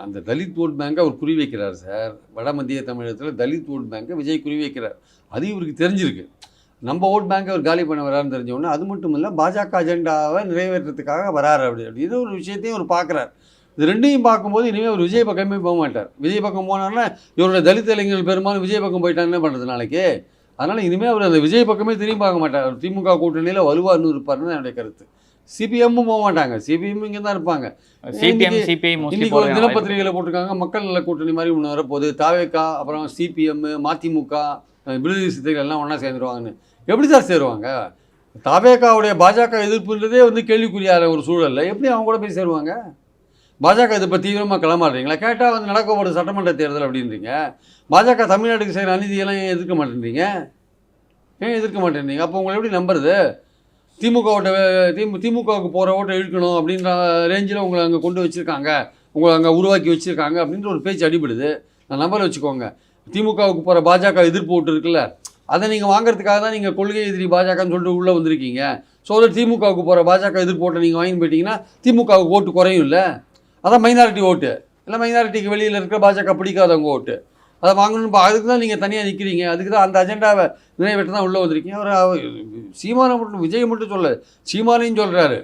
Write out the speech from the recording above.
அந்த தலித் ஓட் பேங்கை அவர் குறி வைக்கிறார் சார். வட மத்திய தமிழகத்தில் தலித் ஓட் பேங்கை விஜய் குறி வைக்கிறார். அது இவருக்கு தெரிஞ்சிருக்கு. நம்ம ஓட் பேங்கை அவர் காலி பண்ண வராருன்னு தெரிஞ்சோடனே, அது மட்டும் இல்லை பாஜக அஜெண்டாவை நிறைவேற்றத்துக்காக வராரு அப்படின்னு ஒரு விஷயத்தையும் அவர் பார்க்குறார். இது ரெண்டையும் பார்க்கும்போது இனிமேல் அவர் விஜய் பக்கமே போக மாட்டார். விஜய் பக்கம் போனார்னா இவரோட தலித் இளைஞர்கள் பெரும்பாலும் விஜய் பக்கம் போயிட்டாங்க என்ன பண்ணுறது நாளைக்கு. அதனால் இனிமேல் அவர் அந்த விஜய் பக்கமே திரும்பி பார்க்க மாட்டார். அவர் திமுக கூட்டணியில் வலுவாக இன்னும் இருப்பார்னு என்னுடைய கருத்து. சிபிஎம்மும் போக மாட்டாங்க. சிபிஎம் இங்கே தான் இருப்பாங்க. இன்னைக்கு ஒரு தினப்பத்திரிகையில் போட்டிருக்காங்க மக்கள் நல கூட்டணி மாதிரி ஒன்று வரப்போகுது. தாவேகா, அப்புறம் சிபிஎம், மதிமுக, விடுதலை சிறுத்தைகள் எல்லாம் ஒன்றா சேர்ந்துருவாங்கன்னு. எப்படி சார் சேருவாங்க? தாவேகாவுடைய பாஜக எதிர்ப்புன்றதே கேள்விக்குரியாத ஒரு சூழலில் எப்படி அவங்க கூட போய் சேருவாங்க? பாஜக இதை பற்றி தீவிரமாக கிளம்பாடுறீங்களா? கேட்டால் நடக்க போகிற சட்டமன்ற தேர்தல் அப்படின்றீங்க. பாஜக தமிழ்நாட்டுக்கு செய்கிற அநீதியெல்லாம் ஏன் எதிர்க்க மாட்டேன்றீங்க? ஏன் எதிர்க்க மாட்டேன்றீங்க? அப்போ உங்களை எப்படி நம்புறது? திமுகவுக்கு போகிற ஓட்டை இழுக்கணும் அப்படின்ற ரேஞ்சில் உங்களை அங்கே கொண்டு வச்சுருக்காங்க, உங்களை அங்கே உருவாக்கி வச்சுருக்காங்க அப்படின்ற ஒரு பேச்சு அடிபடுது. நான் நம்பர் வச்சுக்கோங்க. திமுகவுக்கு போகிற பாஜக எதிர்ப்பு ஓட்டு இருக்குல்ல, அதை நீங்கள் வாங்குறதுக்காக தான் நீங்கள் கொள்கை எதிரி பாஜகன்னு சொல்லிட்டு உள்ளே வந்திருக்கீங்க. ஸோ அதை திமுகவுக்கு போகிற பாஜக எதிர்ப்பு ஓட்டை நீங்கள் வாங்கி போயிட்டீங்கன்னா திமுகவுக்கு ஓட்டு குறையும் இல்லை. அதான் மைனாரிட்டி ஓட்டு. இல்லை மைனாரிட்டிக்கு வெளியில் இருக்கிற பாஜக பிடிக்காதவங்க ஓட்டு. அதை வாங்கணும். அதுக்கு தான் நீங்கள் தனியாக நிற்கிறீங்க. அதுக்கு தான் அந்த அஜெண்டாவை நிறைவேற்ற தான் உள்ளே வந்திருக்கீங்க. அவர் சீமானை மட்டும், விஜய் மட்டும் சொல்ல, சீமானையும் சொல்கிறாரு.